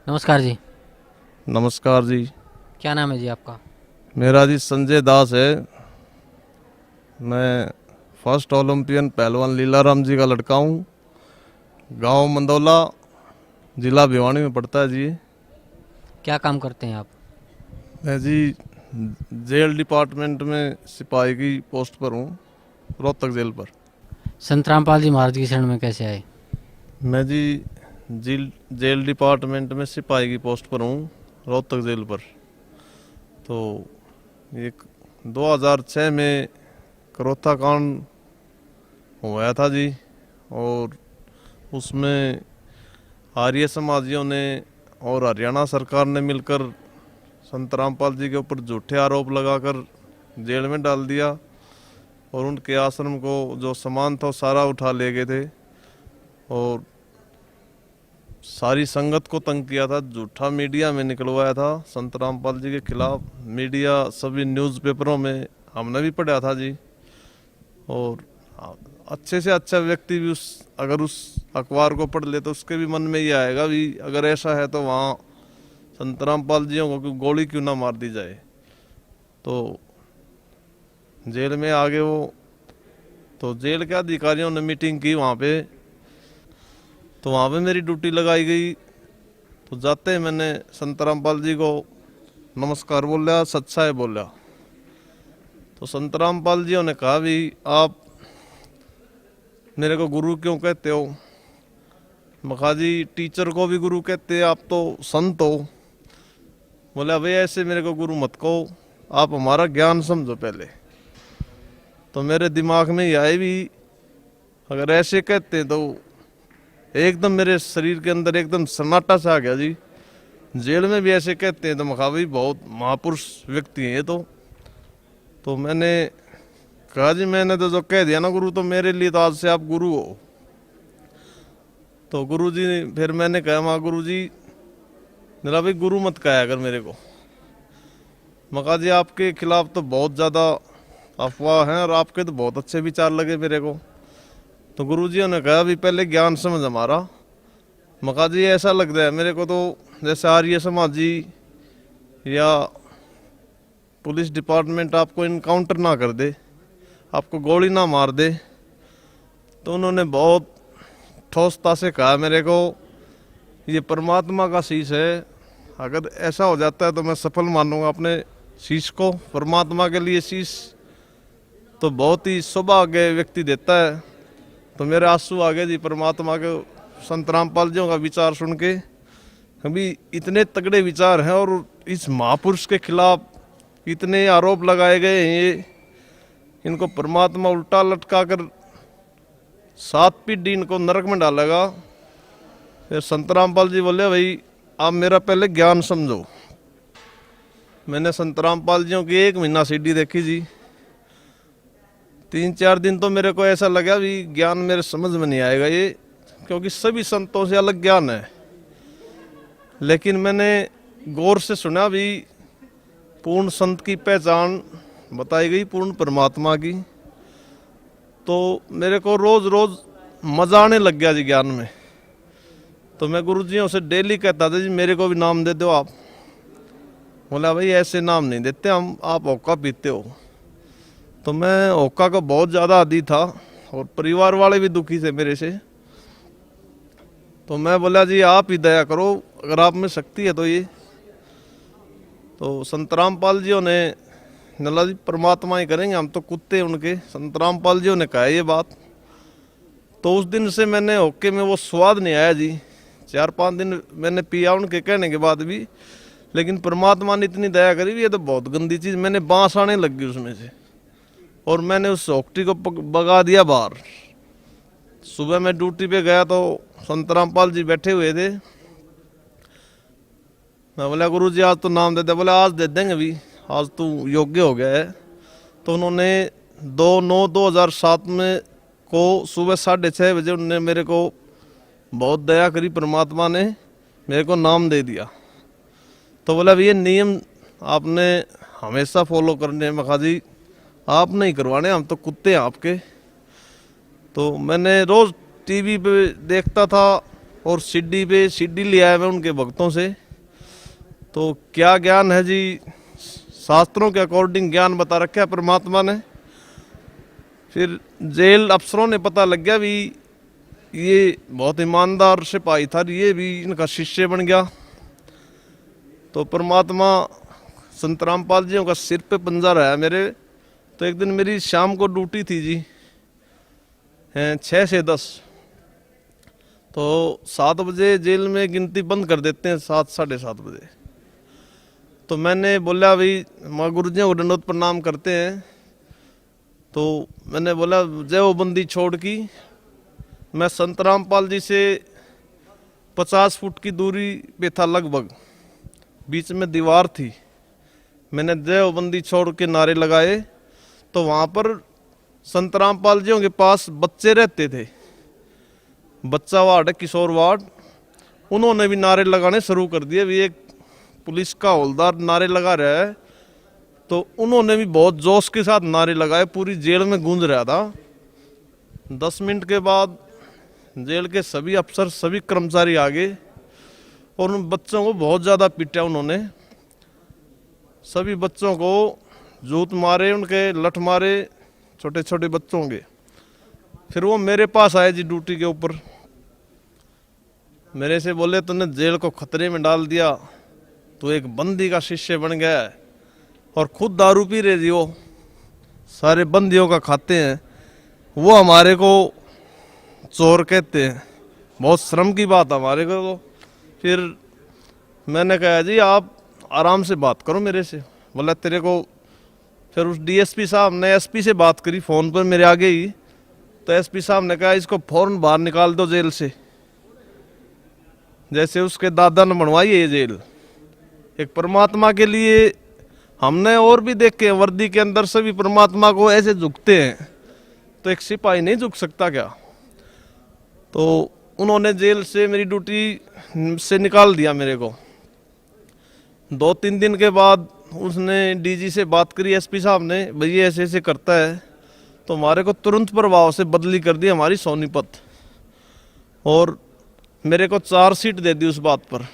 नमस्कार जी। नमस्कार जी। क्या नाम है जी आपका? मेरा जी संजय दास है। मैं फर्स्ट ओलंपियन पहलवान लीलाराम जी का लड़का हूँ। गांव मंदौला, जिला भिवानी में पड़ता है जी। क्या काम करते हैं आप? मैं जी जेल डिपार्टमेंट में सिपाही की पोस्ट पर हूँ, रोहतक जेल पर। संत रामपाल जी महाराज की शरण में कैसे आए? मैं जी जेल डिपार्टमेंट में सिपाही की पोस्ट पर हूँ, रोहतक जेल पर। तो एक 2006 में करोथा कांड हुआ था जी। और उसमें आर्य समाजियों ने और हरियाणा सरकार ने मिलकर संत रामपाल जी के ऊपर झूठे आरोप लगाकर जेल में डाल दिया। और उनके आश्रम को जो सामान था वो सारा उठा ले गए थे और सारी संगत को तंग किया था। झूठा मीडिया में निकलवाया था संत रामपाल जी के खिलाफ। मीडिया सभी न्यूज़पेपरों में हमने भी पढ़ा था जी। और अच्छे से अच्छा व्यक्ति भी अगर उस अखबार को पढ़ ले तो उसके भी मन में ये आएगा भी अगर ऐसा है तो वहाँ संत रामपाल जी को गोली क्यों ना मार दी जाए। तो जेल में आ गए वो। तो जेल के अधिकारियों ने मीटिंग की वहाँ पे। तो वहाँ पे मेरी ड्यूटी लगाई गई। तो जाते ही मैंने संत रामपाल जी को नमस्कार बोला, सच्चाई बोला। तो संत रामपाल जी ने कहा भी आप मेरे को गुरु क्यों कहते हो? मखा जी टीचर को भी गुरु कहते, आप तो संत हो। बोला भाई ऐसे मेरे को गुरु मत कहो, आप हमारा ज्ञान समझो पहले। तो मेरे दिमाग में ये आए भी अगर ऐसे कहते तो एकदम मेरे शरीर के अंदर एकदम सन्नाटा सा आ गया जी। जेल में भी ऐसे कहते हैं तो मखा भाई बहुत महापुरुष व्यक्ति हैं ये तो मैंने कहा जी मैंने तो जो कह दिया ना गुरु, तो मेरे लिए तो आज से आप गुरु हो। तो गुरु जी फिर मैंने कहा माँ गुरु जी मेरा भाई गुरु मत कहा अगर मेरे को। मका जी आपके खिलाफ तो बहुत ज़्यादा अफवाह हैं और आपके तो बहुत अच्छे विचार लगे मेरे को। तो गुरुजी ने कहा भी पहले ज्ञान समझ हमारा। मका जी ऐसा लग रहा है मेरे को तो जैसे आर्य समाज जी या पुलिस डिपार्टमेंट आपको इनकाउंटर ना कर दे, आपको गोली ना मार दे। तो उन्होंने बहुत ठोसता से कहा मेरे को ये परमात्मा का शीश है, अगर ऐसा हो जाता है तो मैं सफल मानूंगा अपने शीश को। परमात्मा के लिए शीश तो बहुत ही सौभाग्य व्यक्ति देता है। तो मेरे आंसू आ गए जी परमात्मा के संत रामपाल जी का विचार सुन के। अभी इतने तगड़े विचार हैं और इस महापुरुष के खिलाफ इतने आरोप लगाए गए हैं, ये इनको परमात्मा उल्टा लटका कर 7 पीढ़ी इनको नरक में डालेगा। फिर संत रामपाल जी बोले भाई आप मेरा पहले ज्ञान समझो। मैंने संत रामपाल जी की 1 महीना सीडी देखी जी। 3-4 दिन तो मेरे को ऐसा लगा भी ज्ञान मेरे समझ में नहीं आएगा ये, क्योंकि सभी संतों से अलग ज्ञान है। लेकिन मैंने गौर से सुना भी पूर्ण संत की पहचान बताई गई पूर्ण परमात्मा की। तो मेरे को रोज रोज मजा आने लग गया जी ज्ञान में। तो मैं गुरुजियों से डेली कहता था जी मेरे को भी नाम दे दो आप। बोला भाई ऐसे नाम नहीं देते हम, आप होक्का पीते हो। तो मैं होक्का का बहुत ज़्यादा आदी था और परिवार वाले भी दुखी थे मेरे से। तो मैं बोला जी आप ही दया करो, अगर आप में शक्ति है तो ये। तो संत रामपाल जी ने नला जी परमात्मा ही करेंगे, हम तो कुत्ते उनके। संत रामपाल जी ने कहा ये बात। तो उस दिन से मैंने होक्के में वो स्वाद नहीं आया जी। 4-5 दिन मैंने पिया उनके कहने के बाद भी, लेकिन परमात्मा ने इतनी दया करी भी ये तो बहुत गंदी चीज़, मैंने बांस आने लग गई उसमें से और मैंने उस होक्टी को भगा दिया बाहर। सुबह मैं ड्यूटी पे गया तो संत रामपाल जी बैठे हुए थे। मैं बोला गुरु जी आज तो नाम दे दे। बोले आज दे देंगे भी, आज तू योग्य हो गया है। तो उन्होंने 2/9/2007 में को सुबह 6:30 बजे उन्होंने मेरे को बहुत दया करी, परमात्मा ने मेरे को नाम दे दिया। तो बोला भी ये नियम आपने हमेशा फॉलो करने। मखा जी आप नहीं करवाने, हम तो कुत्ते हैं आपके। तो मैंने रोज़ टीवी पे देखता था और सीढ़ी पे सीढ़ी लिया है मैं उनके भक्तों से। तो क्या ज्ञान है जी, शास्त्रों के अकॉर्डिंग ज्ञान बता रखा है परमात्मा ने। फिर जेल अफसरों ने पता लग गया भी ये बहुत ईमानदार सिपाही था, ये भी इनका शिष्य बन गया। तो परमात्मा संत रामपाल जी का सिर पे पंजा रहा है मेरे। तो एक दिन मेरी शाम को ड्यूटी थी जी, 6 से 10। तो 7 बजे जेल में गिनती बंद कर देते हैं, 7 साढ़े 7 बजे। तो मैंने बोला भाई माँ गुरु जी को दंडवत प्रणाम करते हैं। तो मैंने बोला जय वो बंदी छोड़ की। मैं संत रामपाल जी से 50 फुट की दूरी पे था लगभग, बीच में दीवार थी। मैंने जय वो बंदी छोड़ के नारे लगाए। तो वहाँ पर संत रामपाल जी के पास बच्चे रहते थे, बच्चा वार्ड, किशोर वार्ड। उन्होंने भी नारे लगाने शुरू कर दिए। भी एक पुलिस का हवलदार नारे लगा रहा है, तो उन्होंने भी बहुत जोश के साथ नारे लगाए, पूरी जेल में गूंज रहा था। 10 मिनट के बाद जेल के सभी अफसर, सभी कर्मचारी आ गए और उन बच्चों को बहुत ज़्यादा पीटा उन्होंने। सभी बच्चों को जूत मारे, उनके लठ मारे, छोटे छोटे बच्चों के। फिर वो मेरे पास आए जी ड्यूटी के ऊपर। मेरे से बोले तूने जेल को खतरे में डाल दिया, तो एक बंदी का शिष्य बन गया है और खुद दारू पी रहे जी, वो सारे बंदियों का खाते हैं, वो हमारे को चोर कहते हैं। बहुत शर्म की बात हमारे को। तो फिर मैंने कहा जी आप आराम से बात करो मेरे से। बोला तेरे को। फिर उस डीएसपी साहब ने एसपी से बात करी फ़ोन पर मेरे आगे ही। तो एसपी साहब ने कहा इसको फौरन बाहर निकाल दो जेल से, जैसे उसके दादा ने बनवाई है ये जेल। एक परमात्मा के लिए हमने और भी देखे हैं, वर्दी के अंदर सभी परमात्मा को ऐसे झुकते हैं, तो एक सिपाही नहीं झुक सकता क्या? तो उन्होंने जेल से मेरी ड्यूटी से निकाल दिया मेरे को। 2-3 दिन के बाद उसने डीजी से बात करी, एसपी साहब ने, भैया ऐसे ऐसे करता है। तो हमारे को तुरंत प्रभाव से बदली कर दी हमारी सोनीपत, और मेरे को 4 सीट दे दी उस बात पर।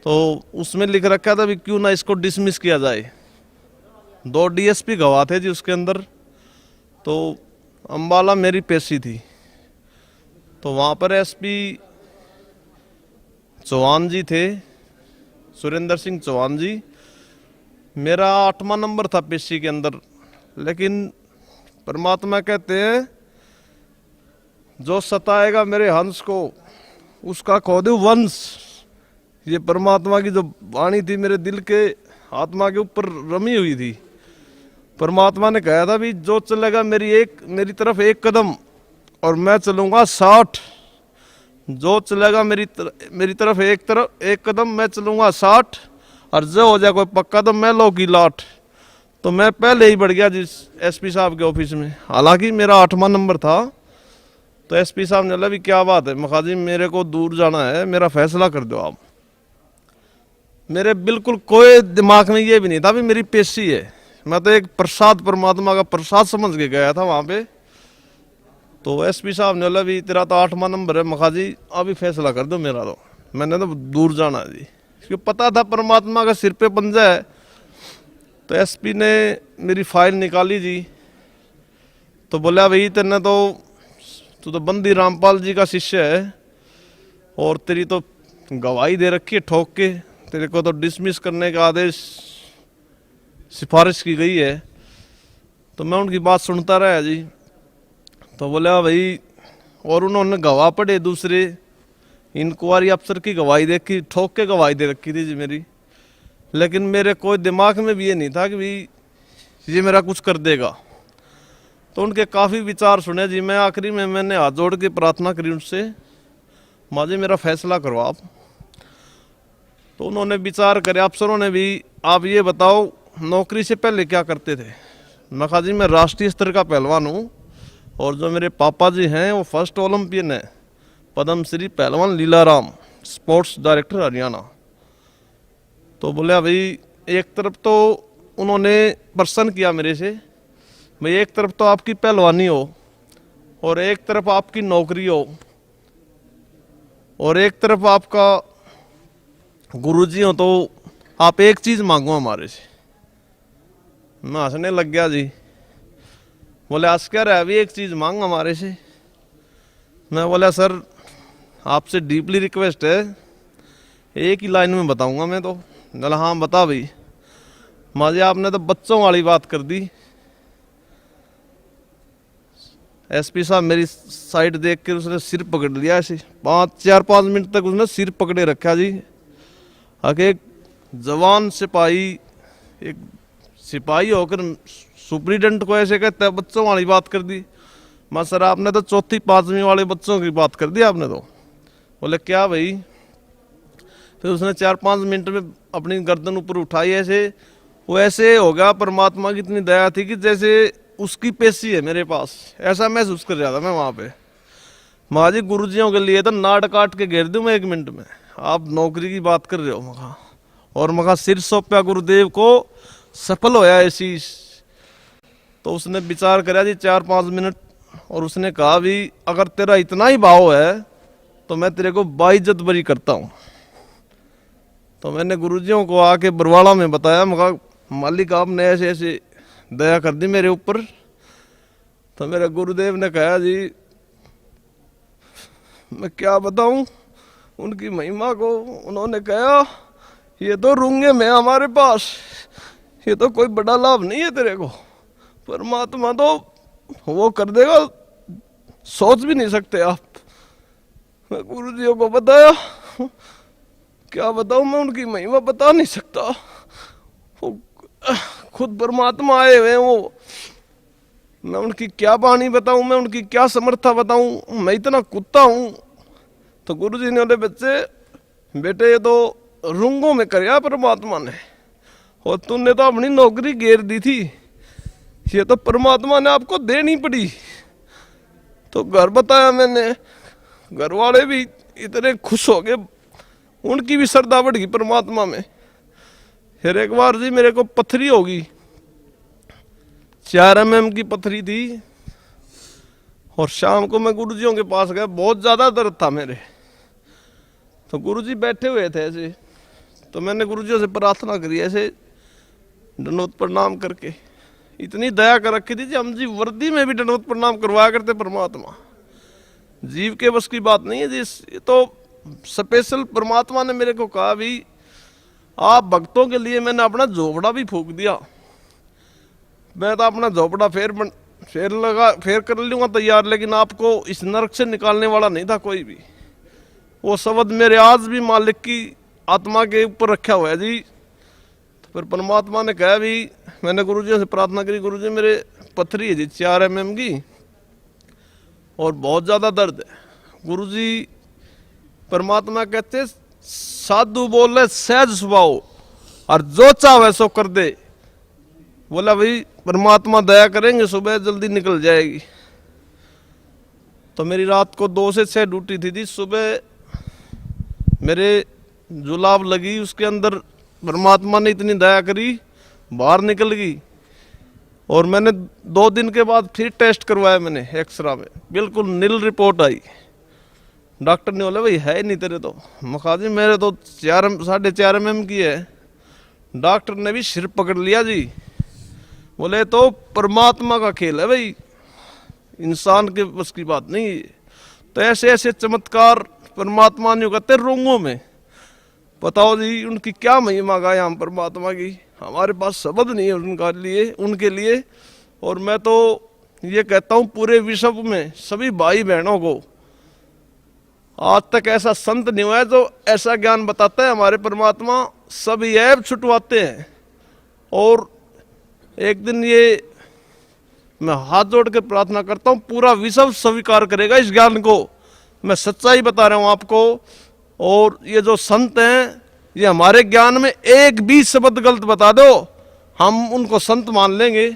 तो उसमें लिख रखा था भी क्यों ना इसको डिसमिस किया जाए। 2 डीएसपी गवाह थे जी उसके अंदर। तो अम्बाला मेरी पेशी थी। तो वहाँ पर एसपी चौहान जी थे, सुरेंद्र सिंह चौहान जी। मेरा 8वां नंबर था पेशी के अंदर। लेकिन परमात्मा कहते हैं जो सताएगा मेरे हंस को उसका खो दूं वंश। ये परमात्मा की जो वाणी थी मेरे दिल के आत्मा के ऊपर रमी हुई थी। परमात्मा ने कहा था भी जो चलेगा मेरी तरफ 1 कदम और मैं चलूंगा 60। जो चलेगा मेरी तरफ एक कदम मैं चलूंगा 60, और जो हो जाए कोई पक्का तो मैं लो की लाट। तो मैं पहले ही बढ़ गया जिस एसपी साहब के ऑफिस में, हालांकि मेरा 8वां नंबर था। तो एसपी साहब ने बोला भी क्या बात है मखाजी, मेरे को दूर जाना है, मेरा फैसला कर दो आप। मेरे बिल्कुल कोई दिमाग में ये भी नहीं था भी मेरी पेशी है। मैं तो एक प्रसाद, परमात्मा का प्रसाद समझ के गया था वहाँ पे। तो एसपी साहब ने बोला भी तेरा तो 8वां नंबर है मखाजी, अभी फैसला कर दो मेरा। तो मैंने तो दूर जाना है जी, क्योंकि पता था परमात्मा का सिर पे पंजा है। तो एसपी ने मेरी फाइल निकाली जी। तो बोला भाई तू तो बंदी रामपाल जी का शिष्य है और तेरी तो गवाही दे रखी है ठोक के, तेरे को तो डिसमिस करने का आदेश सिफारिश की गई है। तो मैं उनकी बात सुनता रहा जी। तो बोला भाई, और उन्होंने गवाह पढ़े दूसरे, इंक्वायरी अफसर की गवाही देखी, ठोक के गवाही दे रखी थी जी मेरी। लेकिन मेरे कोई दिमाग में भी ये नहीं था कि भाई ये मेरा कुछ कर देगा। तो उनके काफ़ी विचार सुने जी। मैं आखिरी में मैंने हाथ जोड़ के प्रार्थना करी उनसे, माँ जी मेरा फैसला करो आप। तो उन्होंने विचार करे, अफसरों ने भी, आप ये बताओ नौकरी से पहले क्या करते थे? मैं कहा जी मैं राष्ट्रीय स्तर का पहलवान हूँ, और जो मेरे पापा जी हैं वो फर्स्ट ओलंपियन है, पद्मश्री पहलवान लीलाराम, स्पोर्ट्स डायरेक्टर हरियाणा। तो बोले भाई एक तरफ तो उन्होंने प्रश्न किया मेरे से, भाई एक तरफ तो आपकी पहलवानी हो और एक तरफ आपकी नौकरी हो, और एक तरफ आपका गुरुजी हो तो आप एक चीज मांगो हमारे से। मैं हंसने लग गया जी। बोले आज क्या रहा, अभी एक चीज मांग हमारे से। मैं बोला सर आपसे डीपली रिक्वेस्ट है, एक ही लाइन में बताऊंगा मैं तो। बोला हाँ बता भाई। माँ जी आपने तो बच्चों वाली बात कर दी। एसपी साहब मेरी साइड देख कर उसने सिर पकड़ लिया ऐसे, 4-5 मिनट तक उसने सिर पकड़े रखा जी। आगे एक जवान सिपाही, एक सिपाही होकर सुप्रीडेंट को ऐसे कहता है बच्चों वाली बात कर दी। मैं सर आपने तो 4वीं-5वीं वाले बच्चों की बात कर दी आपने तो। बोले क्या भाई। फिर उसने 4-5 मिनट में अपनी गर्दन ऊपर उठाई ऐसे। वो ऐसे हो गया, परमात्मा की इतनी दया थी कि जैसे उसकी पेशी है मेरे पास, ऐसा महसूस कर रहा था मैं वहां पे। माँ जी गुरुजियों के लिए तो नाट काट के घेर दूं मैं 1 मिनट में। आप नौकरी की बात कर रहे हो मखा, और मखा सिर सौंपया गुरुदेव को, सफल होया ऐसी। तो उसने विचार करा जी 4-5 मिनट, और उसने कहा भी अगर तेरा इतना ही भाव है तो मैं तेरे को बाइज्जत बरी करता हूँ। तो मैंने गुरुजियों को आके बरवाड़ा में बताया, मखा मालिक आपने ऐसे ऐसे दया कर दी मेरे ऊपर। तो मेरे गुरुदेव ने कहा जी मैं क्या बताऊं उनकी महिमा को। उन्होंने कहा ये तो रूंगे में हमारे पास, ये तो कोई बड़ा लाभ नहीं है तेरे को, परमात्मा तो वो कर देगा, सोच भी नहीं सकते आप। मैं गुरुजियों को बताया, क्या बताऊं मैं उनकी महिमा बता नहीं सकता। वो खुद परमात्मा आए हुए हैं वो, मैं उनकी क्या बाणी बताऊं, मैं उनकी क्या समर्था बताऊं, मैं इतना कुत्ता हूं। तो गुरुजी ने बोले बच्चे बेटे ये तो रूंगों में करया परमात्मा ने, और तूने तो अपनी नौकरी घेर दी थी, ये तो परमात्मा ने आपको देनी पड़ी। तो घर बताया मैंने, घर वाले भी इतने खुश हो गए, उनकी भी श्रद्धा बढ़ गई परमात्मा में। फिर एक बार जी मेरे को पथरी होगी, 4 mm की पथरी थी, और शाम को मैं गुरुजियों के पास गया, बहुत ज्यादा दर्द था मेरे। तो गुरुजी बैठे हुए थे ऐसे, तो मैंने गुरुजियों से प्रार्थना करी ऐसे दंडवत प्रणाम करके। इतनी दया कर रखी थी जी, हम जी वर्दी में भी दंडवत प्रणाम करवाया करते। परमात्मा जीव के बस की बात नहीं है जी, ये तो स्पेशल परमात्मा ने मेरे को कहा भी आप भक्तों के लिए मैंने अपना झोपड़ा भी फूंक दिया। मैं तो अपना झोपड़ा फेर कर लूंगा तैयार, लेकिन आपको इस नरक से निकालने वाला नहीं था कोई भी। वो शब्द मेरे आज भी मालिक की आत्मा के ऊपर रखा हुआ है जी। तो फिर परमात्मा ने कहा भी, मैंने गुरुजी से प्रार्थना करी, गुरुजी मेरे पथरी है जी 4 mm की, और बहुत ज्यादा दर्द है। गुरुजी परमात्मा कहते साधु बोले सहज स्वभाव, और जो चाहे सो कर दे। बोला भाई परमात्मा दया करेंगे, सुबह जल्दी निकल जाएगी। तो मेरी रात को 2 से 6 ड्यूटी थी जी। सुबह मेरे जुलाब लगी, उसके अंदर परमात्मा ने इतनी दया करी, बाहर निकल गई। और मैंने 2 दिन के बाद फिर टेस्ट करवाया मैंने एक्सरा में, बिल्कुल नील रिपोर्ट आई। डॉक्टर ने बोला भाई है नहीं तेरे तो। मखा जी मेरे तो 4.5 mm की है। डॉक्टर ने भी सिर पकड़ लिया जी, बोले तो परमात्मा का खेल है भाई, इंसान के बस की बात नहीं है। तो ऐसे ऐसे चमत्कार परमात्मा ने करते रोंगों में। बताओ जी उनकी क्या महिमा गाए हम परमात्मा की, हमारे पास शब्द नहीं है उनके लिए। और मैं तो ये कहता हूँ पूरे विश्व में सभी भाई बहनों को आज तक ऐसा संत नहीं हुआ है जो ऐसा ज्ञान बताता है। हमारे परमात्मा सभी ऐब छुटवाते हैं। और एक दिन ये मैं हाथ जोड़ के प्रार्थना करता हूँ पूरा विश्व स्वीकार करेगा इस ज्ञान को। मैं सच्चाई बता रहा हूँ आपको। और ये जो संत हैं ये हमारे ज्ञान में एक भी शब्द गलत बता दो हम उनको संत मान लेंगे।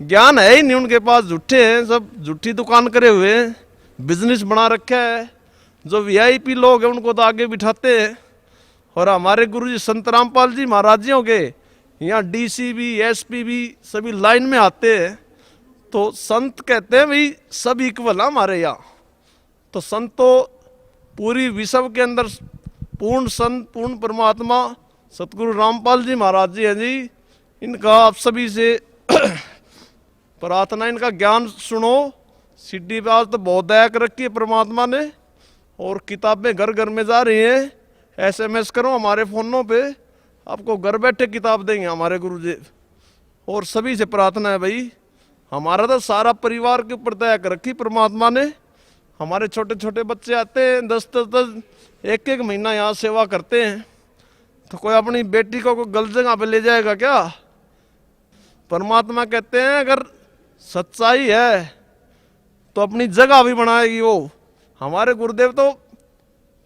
ज्ञान है ही नहीं उनके पास, झूठे हैं, सब झूठी दुकान करे हुए हैं, बिजनेस बना रखा है। जो वीआईपी लोग हैं उनको तो आगे बिठाते हैं। और हमारे गुरुजी संत रामपाल जी महाराज जी के यहाँ डीसीबी एसपी सभी लाइन में आते हैं। तो संत कहते हैं भाई सब इक्वल है हमारे यहाँ। तो संत तो पूरी विश्व के अंदर पूर्ण संत पूर्ण परमात्मा सतगुरु रामपाल जी महाराज जी हैं जी। इनका आप सभी से प्रार्थना, इनका ज्ञान सुनो। सीडी पे आज तो बहुत दया कर रखी है परमात्मा ने, और किताबें घर घर में जा रही हैं। SMS करो हमारे फ़ोनों पे, आपको घर बैठे किताब देंगे हमारे गुरुजी। और सभी से प्रार्थना है भाई, हमारा तो सारा परिवार के ऊपर दया कर रखी परमात्मा ने। हमारे छोटे छोटे बच्चे आते हैं 10 एक एक महीना यहाँ सेवा करते हैं, तो कोई अपनी बेटी को कोई गलत जगह पे ले जाएगा क्या? परमात्मा कहते हैं अगर सच्चाई है तो अपनी जगह भी बनाएगी वो। हमारे गुरुदेव तो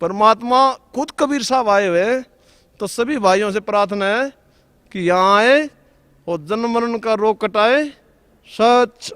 परमात्मा खुद कबीर साहब आए हुए हैं, तो सभी भाइयों से प्रार्थना है कि यहाँ आए और जन्म मरण का रोग कटाए। सच